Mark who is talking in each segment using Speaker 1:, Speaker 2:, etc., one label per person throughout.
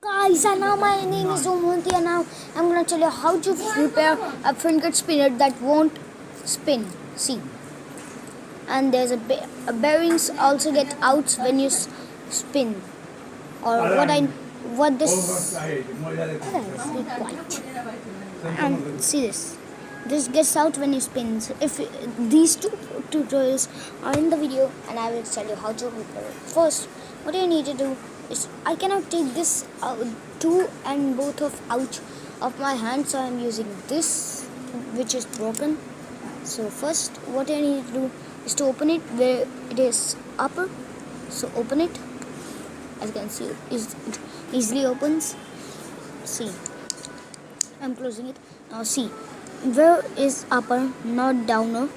Speaker 1: Guys, and now my name is Umunti, and now I'm gonna tell you how to prepare a fidget spinner that won't spin. See, and there's a bearings also get out when you spin, or what this. Be quiet. And see this. This gets out when you spin. So if these two tutorials are in the video, and I will tell you how to prepare it. First, what you need to do is I cannot take this two and both out of my hand, so I'm using this, which is broken. So first, what I need to do is to open it where it is upper. So open it. As you can see, it easily opens. See, I'm closing it. Now see, where is upper, not downer.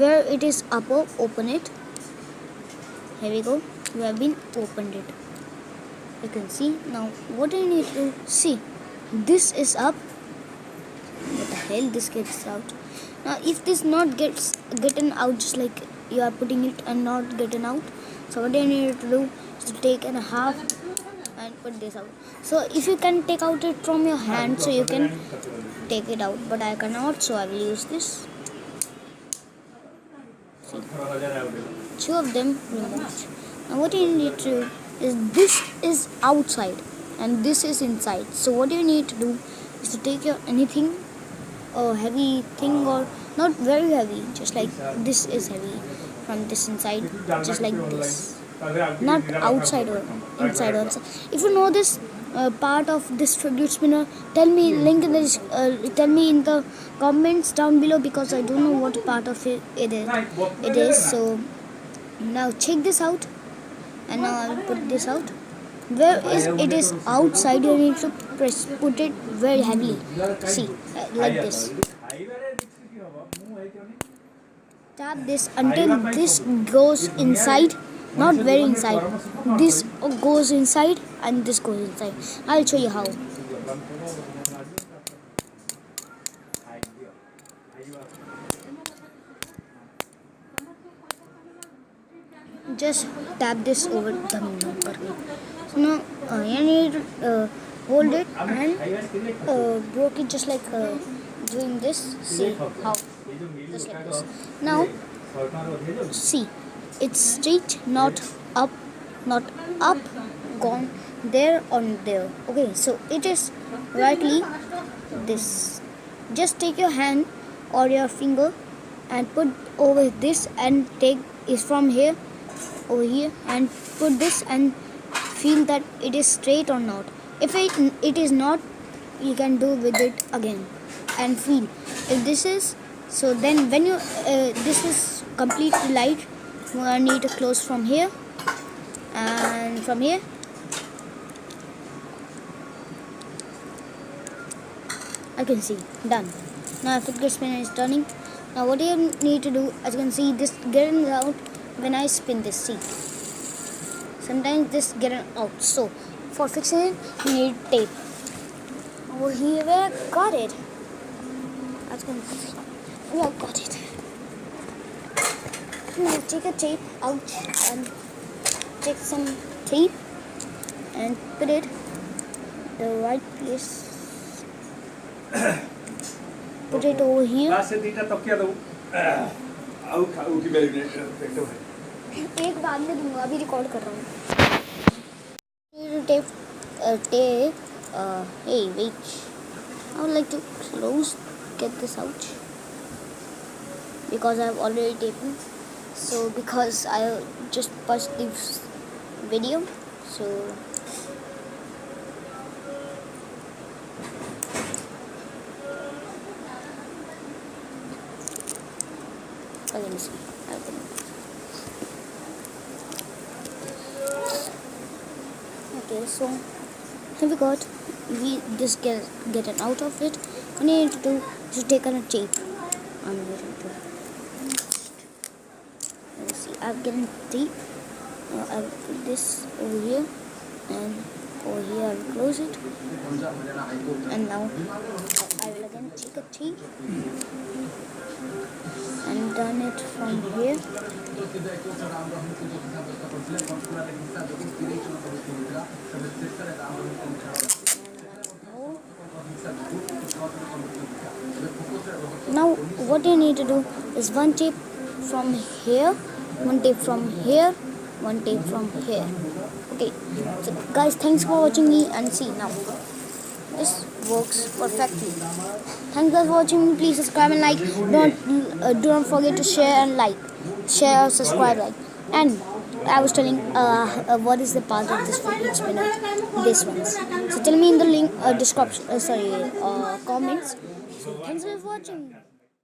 Speaker 1: Where it is upper, open it. Here we go. We have been opened it. You can see. Now what I need to see, this is up. What the hell, this gets out. Now if this not getting out, just like you are putting it and not getting out, so what I need to do is to take a half and put this out. So if you can take out it from your hand, so you can take it out, but I cannot, so I will use this. See, two of them removed. Now what you need to do is, this is outside and this is inside. So what you need to do is to take your anything or heavy thing, or not very heavy, just like this is heavy from this inside, just like this, not outside or inside also. If you know this part of this fidget spinner, tell me tell me in the comments down below, because I don't know what part of it is. So now check this out, and now I will put this out. Where is it is outside, you need to put it very heavily. See, like this. Tap this until this goes inside, not very inside. This goes inside and this goes inside. I'll show you how. Just tap this over the number. So now you need to hold it and broke it, just like doing this. See how, just like this. Now see, it's straight, not up, gone there on there. Okay, so it is rightly this. Just take your hand or your finger and put over this, and take is from here over here, and put this and feel that it is straight or not. If it is not, you can do with it again and feel if this is. So then when you this is completely light, you need to close from here and from here. I can see done. Now fidget spinner is turning. Now what you need to do, as you can see, this getting out when I spin this. See, sometimes this getting out. So for fixing it, you need tape. Over here, where I got it. As you can see, we have got it. Now take a tape out and take some tape and put it the right place. Put it over here. एक बाद में दूंगा, अभी record कर रहा हूँ. Tape. Hey, wait. I would like to get this out, because I have already taken. So because I just watched this video, so let me see. Okay, so here we just getting out of it. What you need to do is to take on a tape. I'm going to. Let's see. I'm getting tape. I'll put this over here, and over here I'll close it. And now I will can take a tea and turn it from here. Now what you need to do is one tape from here, one tape from here, one tape from here. Okay, so guys, thanks for watching me, and see now this works perfectly. Thanks guys for watching me. Please subscribe and like. Do not forget to share and like, share, subscribe, like. And I was telling what is the part of this fidget spinner, this ones. So tell me in the link description, comments. So thanks for watching.